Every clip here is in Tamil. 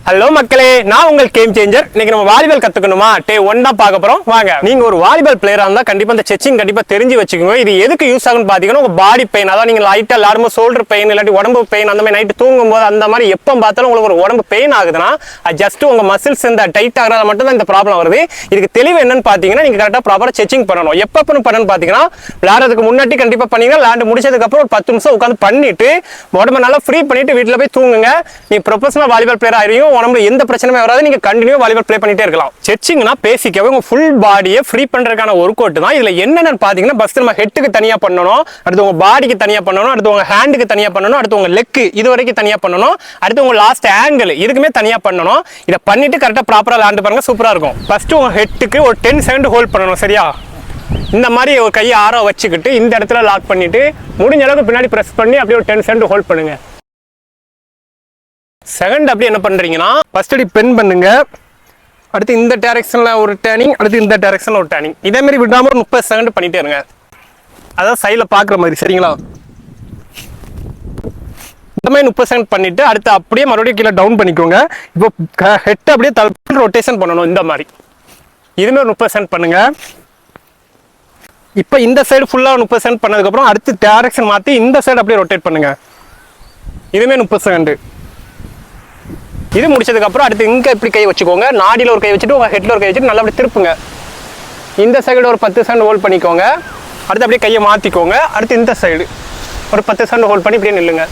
ஹலோ மக்களே, நான் உங்கள் கேம் சேஞ்சர். இன்னைக்கு நம்ம வாலிபால் கத்துக்கணுமா டே 1 தான் பார்க்க போறோம். வாங்க. நீங்க ஒரு வாலிபால் பிளேயரா இருந்தா கண்டிப்பா இந்த ஸ்ட்ரெச்சிங் கண்டிப்பா தெரிஞ்சு வச்சுக்கோங்க. இது எதுக்கு யூஸ் ஆகும்னு பாத்தீங்கன்னா, உங்க பாடி பெயின், அதாவது நீங்க லைட்டா விளையாடும்போது ஷோல்டர் பெயின் இல்லாட்டி உடம்பு பெயின், அந்த மாதிரி நைட்டு தூங்கும் போது அந்த மாதிரி எப்போ பார்த்தாலும் உங்களுக்கு ஒரு உடம்பு பெயின் ஆகுதுன்னா, அது ஜஸ்ட் உங்க மசில்ஸ் இந்த டைட் ஆகிறதால மட்டும் தான் இந்த ப்ராப்ளம் வருது. இதுக்கு தெளிவு என்னன்னு பாத்தீங்கன்னா, நீங்க கரெக்டா ப்ராப்பரா ஸ்ட்ரெச்சிங் பண்ணணும். எப்ப பண்ணணும்னு பாத்தீங்கன்னா, விளையாடுறதுக்கு முன்னாடி கண்டிப்பா பண்ணீங்கன்னா, விளையாண்டு முடிச்சதுக்கு அப்புறம் ஒரு 10 நிமிஷம் உட்காந்து பண்ணிட்டு உடம்பு நல்லா ஃப்ரீ பண்ணிட்டு வீட்டுல போய் தூங்குங்க. நீ ப்ரொஃபஷனல் வாலிபால் பிளேயர் ஆயிருக்கும். உடம்புல எந்த பிரச்சனையும் வராது. நீங்க கண்டினியூ வாலிபால் ப்ளே பண்ணிட்டே இருக்கலாம். ஸ்ட்ரெச்சிங்னா பேசிக்காவே உங்க ஃபுல் பாடியை ஃப்ரீ பண்றதுக்கான ஒர்க் அவுட் தான். இதுல என்னென்னு பாத்தீங்கன்னா, ஃபர்ஸ்ட் நம்ம ஹெட்டுக்கு தனியா பண்ணணும், அடுத்து உங்க பாடிக்கு தனியா பண்ணணும், அடுத்து உங்க ஹேண்டுக்கு தனியா பண்ணணும், அடுத்து உங்க லெக் இது வரைக்கும் தனியா பண்ணணும், அடுத்து உங்க லாஸ்ட் ஆங்கிள் இதுக்குமே தனியா பண்ணணும். இதை பண்ணிட்டு கரெக்டா ப்ராப்பரா லேண்ட் பண்ணுங்க, சூப்பரா இருக்கும். ஃபர்ஸ்ட் உங்க ஹெட்டுக்கு ஒரு 10 செகண்ட் ஹோல்ட் பண்ணணும். சரியா? இந்த மாதிரி ஒரு கையை ஆற வச்சுக்கிட்டு இந்த இடத்துல லாக் பண்ணிட்டு முடிஞ்ச அளவுக்கு பின்னாடி பிரஸ் பண்ணி அப்படியே ஒரு 10 செகண்ட் ஹோல்ட் பண்ணுங்க. செகண்ட் அப்படி என்ன பண்றீங்கன்னா, ஃபர்ஸ்ட் அடி பென் பண்ணுங்க, அடுத்து இந்த டைரக்ஷன்ல ஒரு டர்னிங், அடுத்து இந்த டைரக்ஷன்ல ஒரு டர்னிங். இதே மாதிரி விடாம ஒரு 30 செகண்ட் பண்ணிட்டே இருங்க. அதாவது சைட்ல பாக்குற மாதிரி. சரிங்களா? இந்த மாதிரி 30 செகண்ட் பண்ணிட்டு அடுத்து அப்படியே மறுபடியும் கீழே டவுன் பண்ணிக்கோங்க. இப்போ ஹெட் அப்படியே தள்ளி ரொட்டேஷன் பண்ணணும். இந்த மாதிரி இதுமே ஒரு 30 செகண்ட் பண்ணுங்க. இப்போ இந்த சைடு ஃபுல்லா 30 செகண்ட் பண்ணதுக்கு அப்புறம் அடுத்து டைரக்ஷன் மாத்தி இந்த சைடு அப்படியே ரொட்டேட் பண்ணுங்க. இதுமே 30 செகண்ட். இது முடிச்சதுக்கு அப்புறம் அடுத்து இங்க இப்படி கை வச்சுக்கோங்க. நாடியில் ஒரு கை வச்சுட்டு உங்க ஹெட்ல ஒரு கை வச்சுட்டு நல்லா அப்படி திருப்புங்க. இந்த சைடு ஒரு 10 செகண்ட் ஹோல்ட் பண்ணிக்கோங்க. அடுத்து அப்படியே கையை மாத்திக்கோங்க. அடுத்து இந்த சைடு ஒரு 10 செகண்ட் ஹோல்ட் பண்ணி இப்படியே நில்லுங்க.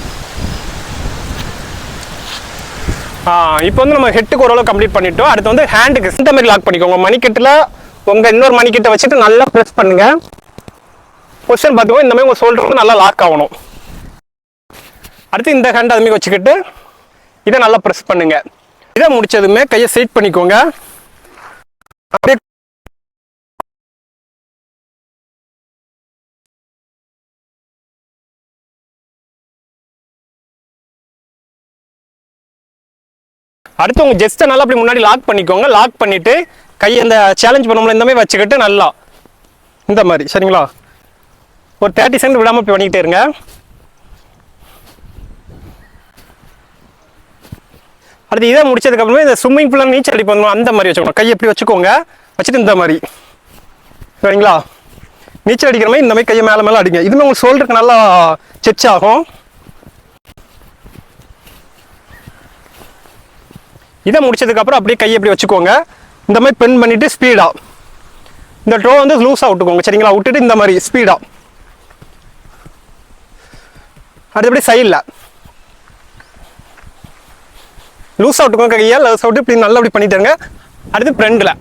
இப்போ வந்து நம்ம ஹெட்டுக்கு ஓரளவு கம்ப்ளீட் பண்ணிட்டோம். அடுத்து வந்து ஹேண்டுக்கு இந்த மாதிரி லாக் பண்ணிக்கோங்க. மணிக்கட்டில் உங்க இன்னொரு மணிக்கட்டை வச்சுட்டு நல்லா ப்ரெஸ் பண்ணுங்க. பொசிஷன் பார்த்துக்கோங்க. இந்த மாதிரி உங்க ஷோல்டருக்கு நல்லா லாக் ஆகணும். அடுத்து இந்த ஹேண்ட் அது மாதிரி வச்சுக்கிட்டு இதை நல்லா ப்ரெஸ் பண்ணுங்க. இதை முடிச்சதுமே கையை செட் பண்ணிக்கோங்க. அப்படியே அடுத்து உங்க ஜெஸ்ட்டை நல்லா அப்படி முன்னாடி லாக் பண்ணிக்கோங்க. லாக் பண்ணிட்டு கையை இந்த சேலஞ்ச் பண்ணும்போது இந்த மாதிரி வச்சுக்கிட்டு நல்லா இந்த மாதிரி. சரிங்களா? ஒரு 30 செகண்ட் விடாம போய் பண்ணிக்கிட்டே இருங்க. அடுத்து இதை முடிச்சதுக்கு அப்புறமே இந்த ஸ்விம்மிங் பூல்ல நீச்சல் அடி பண்ணணும். அந்த மாதிரி வச்சுக்கணும். கையை எப்படி வச்சுக்கோங்க, வச்சுட்டு இந்த மாதிரி. சரிங்களா? நீச்சல் அடிக்கிற மாதிரி இந்த மாதிரி கையை மேலே மேலே அடிங்க. இதுமே உங்களுக்கு ஷோல்டருக்கு நல்லா ஸ்ட்ரெச் ஆகும். இதை முடிச்சதுக்கு அப்புறம் அப்படியே கையை எப்படி வச்சுக்கோங்க. இந்த மாதிரி பென் பண்ணிட்டு ஸ்பீடா இந்த ட்ரோ வந்து லூஸா விட்டுக்கோங்க. சரிங்களா? விட்டுட்டு இந்த மாதிரி ஸ்பீடா அடுத்தபடி சைடில் லூஸ் அவுட்டுக்கோங்க. கையை லூஸ் அவுட்டு இப்படி நல்லா அப்படி பண்ணிட்டுருங்க. அடுத்து ஃப்ரண்டில்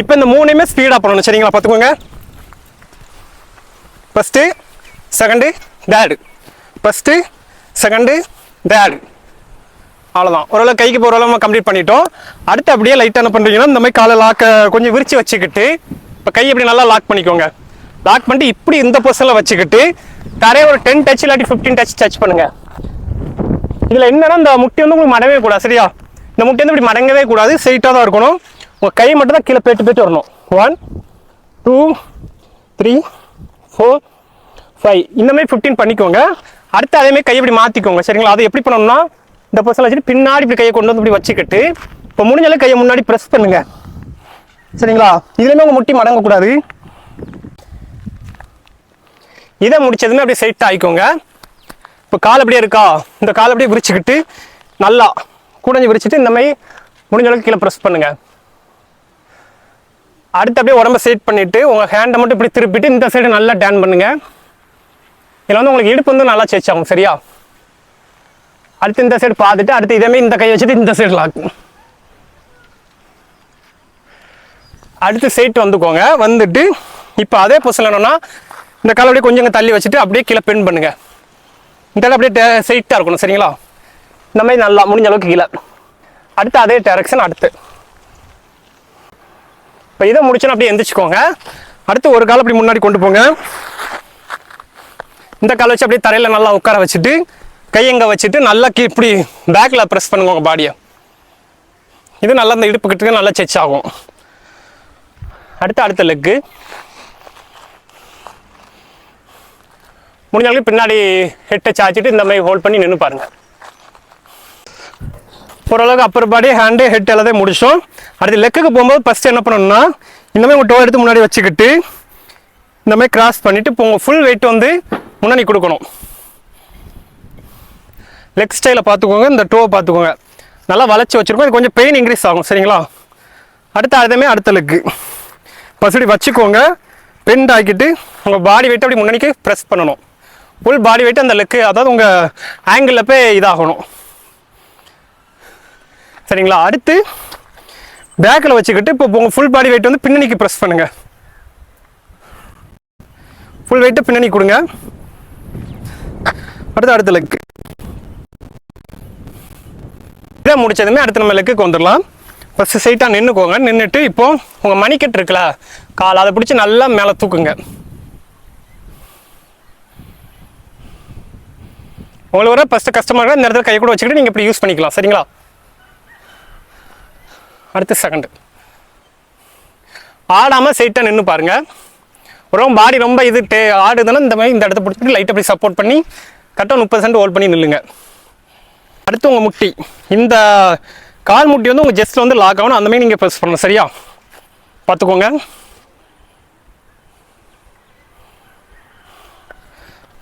இப்போ இந்த மூணையுமே ஸ்பீடாக பண்ணணும். சரிங்களா? பார்த்துக்கோங்க. First second dad, first second dad. அவ்வளோதான். ஓரளவு கைக்கு போகிற அளவு நம்ம கம்ப்ளீட் பண்ணிட்டோம். அடுத்து அப்படியே லைட்டாக என்ன பண்ணுறீங்கன்னா, இந்த மாதிரி காலை லாக்கை கொஞ்சம் விரிச்சு வச்சுக்கிட்டு இப்போ கையை இப்படி நல்லா லாக் பண்ணிக்கோங்க. லாக் பண்ணிட்டு இப்படி இந்த பொசிஷனில் வச்சுக்கிட்டு தரையை ஒரு 10 டச் இல்லாட்டி 15 டச் பண்ணுங்கள். இதுல என்னன்னா, இந்த முட்டி வந்து உங்களுக்கு மடவே கூடாது. சரியா? இந்த முட்டி வந்து இப்படி மடங்கவே கூடாது, ஸ்ட்ரெயிட்டாக தான் இருக்கணும். உங்க கை மட்டும் தான் கீழே போயிட்டு வரணும். 1 2 3 4 5 இந்த மாதிரி 15 பண்ணிக்கோங்க. அடுத்து அதே மாதிரி கையை இப்படி மாத்திக்கோங்க. சரிங்களா? அது எப்படி பண்ணணும்னா, இந்த பொசிஷன் வச்சுட்டு பின்னாடி இப்படி கையை கொண்டு வந்து இப்படி வச்சுக்கிட்டு இப்போ முடிஞ்சாலும் கையை முன்னாடி ப்ரெஸ் பண்ணுங்க. சரிங்களா? இதுலயுமே உங்க முட்டி மடங்க கூடாது. இதை முடிச்சதுமே அப்படியே ஸ்ட்ரெயிட்டாக ஆயிக்கோங்க. இப்போ கால் அப்படியே இருக்கா, இந்த கால் அப்படியே விரிச்சுக்கிட்டு நல்லா கூடஞ்சி விரிச்சிட்டு இந்த மாதிரி முடிஞ்ச அளவுக்கு கீழே ப்ரெஸ் பண்ணுங்க. அடுத்து அப்படியே உடம்ப செட் பண்ணிட்டு உங்க ஹேண்டை மட்டும் இப்படி திருப்பிட்டு இந்த சைடு நல்லா டேன் பண்ணுங்க. இதில் வந்து உங்களுக்கு இடுப்பு வந்து நல்லா சேச் ஆகும். சரியா? அடுத்து இந்த சைடு பார்த்துட்டு அடுத்து இதே மாதிரி இந்த கை வச்சுட்டு இந்த சைடு லாக். அடுத்து சைட் வந்துக்கோங்க. வந்துட்டு இப்போ அதே பொசிஷன் என்னன்னா, இந்த கால் அப்படியே கொஞ்சம் தள்ளி வச்சுட்டு அப்படியே கீழே பென் பண்ணுங்க. இந்த அப்படியே ஸ்ட்ரெயிட்டாக இருக்கணும். சரிங்களா? இந்த மாதிரி நல்லா முடிஞ்ச அளவுக்கு கீழே. அடுத்து அதே டைரக்ஷன். அடுத்து இப்போ இதை முடிச்சோன்னா அப்படியே எந்திரிச்சுக்கோங்க. அடுத்து ஒரு கால் அப்படி முன்னாடி கொண்டு போங்க. இந்த கால் வச்சு அப்படியே தரையில் நல்லா உட்கார வச்சுட்டு கையங்க வச்சுட்டு நல்லா இப்படி பேக்கில் ப்ரெஸ் பண்ணுங்க உங்கள் பாடியை. இது நல்லா இந்த இடுப்பு கிட்ட நல்லா செச் ஆகும். அடுத்த லெக்கு முடிஞ்சாலும் பின்னாடி ஹெட்டை சாய்ச்சிட்டு இந்த மாதிரி ஹோல்ட் பண்ணி நின்று பாருங்க. ஓரளவுக்கு அப்பர் பாடி ஹேண்டு ஹெட் எல்லாத்தையும் முடிச்சோம். அடுத்து லெக்குக்கு போகும்போது ஃபஸ்ட்டு என்ன பண்ணணும்னா இந்த மாதிரி உங்கள் டோ எடுத்து முன்னாடி வச்சுக்கிட்டு இந்த மாதிரி கிராஸ் பண்ணிவிட்டு இப்போ உங்கள் ஃபுல் வெயிட் வந்து முன்னாடி கொடுக்கணும். லெக் ஸ்டைலை பார்த்துக்கோங்க, இந்த டோவை பார்த்துக்கோங்க, நல்லா வளைச்சி வச்சுருக்கோம். இது கொஞ்சம் பெயின் இன்க்ரீஸ் ஆகும் சரிங்களா. அடுத்த லெக்கு ஃபஸ்ட்டு இப்படி வச்சுக்கோங்க, பெண்ட் ஆக்கிட்டு உங்கள் பாடி வெயிட் அப்படி முன்னாடிக்கு ப்ரெஸ் பண்ணணும். ஃபுல் பாடி வெயிட் அந்த லெக்கு அதாவது உங்கள் ஆங்கிளில் போய் இதாகணும் சரிங்களா. அடுத்து பேக்கில் வச்சுக்கிட்டு இப்போ உங்கள் ஃபுல் பாடி வெயிட் வந்து பின்னணிக்கு ப்ரெஸ் பண்ணுங்கள். ஃபுல் வெயிட்டை பின்னணி கொடுங்க. அடுத்த லெக்கு இதை முடிச்சதுமே அடுத்து நம்ம லெக்குக்கு வந்துடலாம். ஃபஸ்ட்டு சைட்டாக நின்றுக்கோங்க. நின்றுட்டு இப்போ உங்கள் மணிக்கட்டு இருக்குல்ல கால், அதை பிடிச்சி நல்லா மேலே தூக்குங்க. உங்களுக்கு வர ஃபஸ்ட்டு கஸ்டமர் இந்த இடத்துல கை கூட வச்சுக்கிட்டு நீங்கள் இப்படி யூஸ் பண்ணிக்கலாம் சரிங்களா. அடுத்து செகண்டு ஆடாமல் சைட்டாக நின்று பாருங்கள். ரொம்ப பாடி ரொம்ப இது ஆடுதுன்னா இந்த மாதிரி இந்த இடத்த பிடிச்சிட்டு லைட் அப்படி சப்போர்ட் பண்ணி கரெக்டாக 30% ஹோல்ட் பண்ணி நில்லுங்க. அடுத்து உங்கள் முட்டி, இந்த கால் முட்டி வந்து உங்கள் ஜஸ்ட்டில் வந்து லாக் ஆகணும், அந்த மாதிரி நீங்கள் ப்ரெஸ் பண்ணணும் சரியா. பார்த்துக்கோங்க.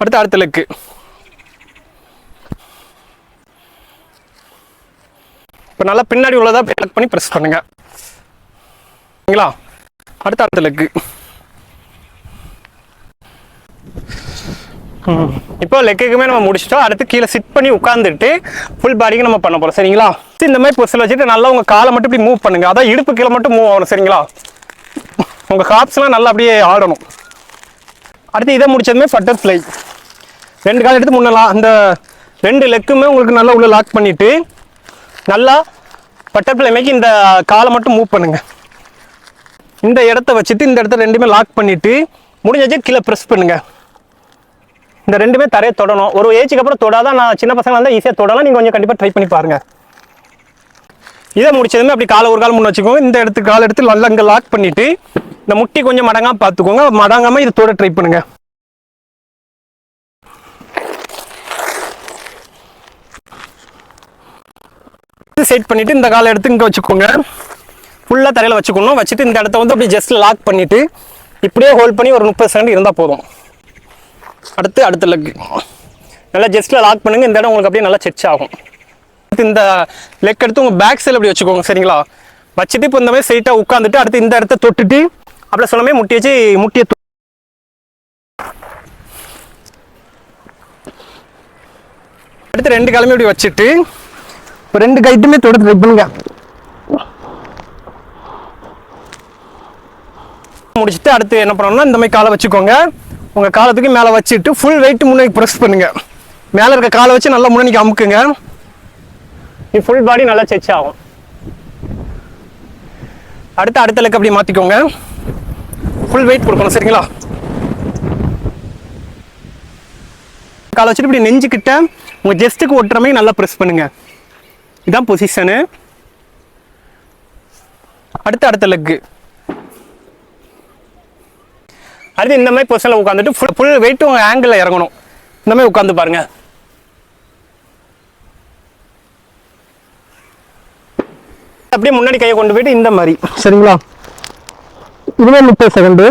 அடுத்த லெக்கு இப்போ நல்லா பின்னாடி உள்ளதா லெக் பண்ணி ப்ரெஸ் பண்ணுங்க சரிங்களா. அடுத்த லெக்கு இப்போ லெக்குக்குமே நம்ம முடிச்சிட்டோம். அடுத்து கீழே சிட் பண்ணி உட்காந்துட்டு ஃபுல் பாடிக்கு நம்ம பண்ண போகிறோம் சரிங்களா. இந்த மாதிரி பொசிஷன் வச்சுட்டு நல்லா உங்கள் காலை மட்டும் இப்படி மூவ் பண்ணுங்க. அதான் இடுப்பு கீழே மட்டும் மூவ் ஆகணும் சரிங்களா. உங்கள் காப்ஸ்லாம் நல்லா அப்படியே ஆடணும். அடுத்து இதை முடிச்சதுமே பட்டர்ஃப்ளை, 2 கால் எடுத்து முன்னலாம் அந்த 2 லெக்குமே உங்களுக்கு நல்லா உள்ள லாக் பண்ணிவிட்டு நல்லா பட்டர்ஃப்ளை மேக்கி இந்த காலை மட்டும் மூவ் பண்ணுங்க. இந்த இடத்த வச்சுட்டு இந்த இடத்த ரெண்டுமே லாக் பண்ணிவிட்டு முடிஞ்சாச்சு கீழே ப்ரெஸ் பண்ணுங்கள். இந்த ரெண்டுமே தரையை தொடணும். ஒரு ஏஜுக்கு அப்புறம் தொடாதான், நான் சின்ன பசங்க இருந்தால் ஈஸியாக தொடலாம். நீங்கள் கொஞ்சம் கண்டிப்பாக ட்ரை பண்ணி பாருங்கள். இதை முடிச்சதுமே அப்படி காலை ஒரு கால் முன்னே வச்சுக்கோங்க. இந்த இடத்துக்கு கால் எடுத்து நல்லா இங்கே லாக் பண்ணிவிட்டு இந்த முட்டி கொஞ்சம் மடங்காமல் பார்த்துக்கோங்க. மடங்காமல் இது தொட ட்ரை பண்ணுங்க. செட் பண்ணிவிட்டு இந்த காலை எடுத்து இங்கே வச்சுக்கோங்க. ஃபுல்லாக தரையில் வச்சுக்கணும். வச்சுட்டு இந்த இடத்த வந்து அப்படி ஜஸ்ட் லாக் பண்ணிவிட்டு இப்படியே ஹோல்ட் பண்ணி ஒரு 30 செகண்ட் இருந்தால் போதும். அடுத்த லெக் நல்லா ஜஸ்ட்டில் லாக் பண்ணுங்கள். இந்த இடம் உங்களுக்கு அப்படியே நல்லா செச் ஆகும். இந்த லெக் எடுத்து உங்கள் பேக் சைடில் அப்படி வச்சுக்கோங்க சரிங்களா. வச்சுட்டு இப்போ இந்த மாதிரி ஸ்ட்ரைட்டாக உட்காந்துட்டு அடுத்து இந்த இடத்த தொட்டுட்டு அப்படி சொல்லாமே முட்டி வச்சு முட்டியை அடுத்து 2 காலுமே இப்படி வச்சுட்டு இப்போ 2 கைட்டுமே தொட ட்ரை பண்ணுங்க. முடிச்சுட்டு அடுத்து என்ன பண்ணணும்னா இந்த மாதிரி காலை வச்சுக்கோங்க. உங்கள் காலத்துக்கு மேலே வச்சுட்டு ஃபுல் வெயிட் முன்னாடி ப்ரெஸ் பண்ணுங்க. மேலே இருக்க காலை வச்சு நல்லா முன்னாடி அமுக்குங்க. இது ஃபுல் பாடி நல்லா செச் ஆகும். அடுத்த லெக் அப்படி மாற்றிக்கோங்க. ஃபுல் வெயிட் கொடுக்கணும் சரிங்களா. காலை வச்சுட்டு இப்படி நெஞ்சுக்கிட்ட உங்கள் ஜெஸ்ட்டுக்கு ஒட்டுற மாதிரி நல்லா ப்ரெஸ் பண்ணுங்க. இதுதான் பொசிஷனு. அடுத்த லெக்கு அடுத்து இந்த மாதிரி பொசிஷனில் உட்காந்துட்டு ஃபுல் வெயிட் உங்கள் ஆங்கிளில் இறங்கணும். இந்த மாதிரி உட்காந்து பாருங்க. அப்படியே முன்னாடி கையை கொண்டு போயிட்டு இந்த மாதிரி சரிங்களா. இதுவே 30 செகண்டு.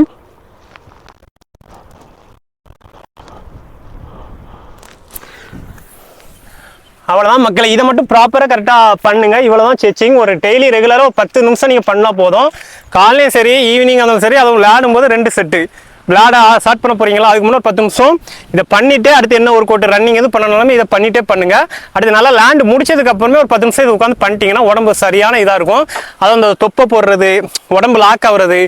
அவ்வளோதான் மக்களை. இதை மட்டும் ப்ராப்பராக கரெக்டாக பண்ணுங்க. இவ்வளோதான் செச்சிங். ஒரு டெய்லி ரெகுலராக ஒரு 10 நிமிஷம் நீங்கள் பண்ணால் போதும். காலையும் சரி ஈவினிங் இருந்தாலும் சரி, அதுவும் விளையாடும் போது 2 செட்டு விளையாட ஸ்டார்ட் பண்ண போறீங்களா, அதுக்கு முன்னாடி 10 நிமிஷம் இதை பண்ணிட்டு அடுத்து என்ன ஒரு கோட்டு ரன்னிங் எது பண்ணனாலும் இதை பண்ணிட்டே பண்ணுங்க. அடுத்து நல்லா லேண்ட் முடிச்சதுக்கு அப்புறமே ஒரு 10 நிமிஷம் இது உட்காந்து பண்ணிட்டீங்கன்னா உடம்பு சரியான இதாக இருக்கும். அதாவது அந்த தொப்பை போடுறது, உடம்பு லாக் ஆகுறது,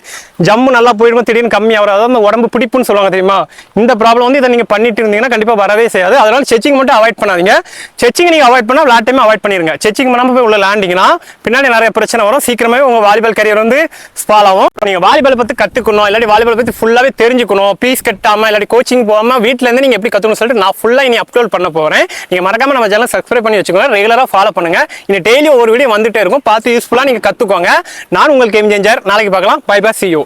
ஜம்மு நல்லா போயிடும், திடீர்னு கம்மி ஆகுறது, அதாவது அந்த உடம்பு பிடிப்புன்னு சொல்லுவாங்க தெரியுமா. இந்த ப்ராப்ளம் வந்து இதை நீங்கள் பண்ணிட்டு இருந்தீங்கன்னா கண்டிப்பாக வரவே செய்யாது. அதனால செச்சிங் மட்டும் அவாய்ட் பண்ணாதீங்க. செச்சிங் நீங்கள் அவாய்ட் பண்ணால் விளையாட்டையுமே அவாய்ட் பண்ணிருங்க. செச்சிங் பண்ணாமல் போய் உள்ள லேண்டிங்கன்னா பின்னாடி நிறைய பிரச்சனை வரும். சீக்கிரமே உங்கள் வாலிபால் கரியர் வந்து ஸ்பால் ஆகும். நீங்கள் வாலிபால் பற்றி கற்றுக்கணும், இல்லாட்டி வாலிபால் பற்றி ஃபுல்லாகவே தெரிஞ்சுக்கணும், பீஸ் கட்டாமல் இல்லாட்டி கோச்சிங் போகாமல் வீட்டிலேருந்து நீங்கள் எப்படி கற்றுக்கணும்னு சொல்லிட்டு நான் ஃபுல்லாக இனி அப்லோட் பண்ண போகிறேன். நீங்கள் மறக்காமல் நம்ம சேனல் சப்ஸ்கிரைப் பண்ணி வச்சுக்கோங்க. ரெகுலராக ஃபாலோ பண்ணுங்கள். இனி டெய்லி ஒரு வீடியோ வந்துட்டே இருக்கும். பார்த்து யூஸ்ஃபுல்லாக நீங்கள் கற்றுக்கோங்க. நான் உங்கள் கேம் சேஞ்சர். நாளைக்கு பார்க்கலாம். Bye bye, see you.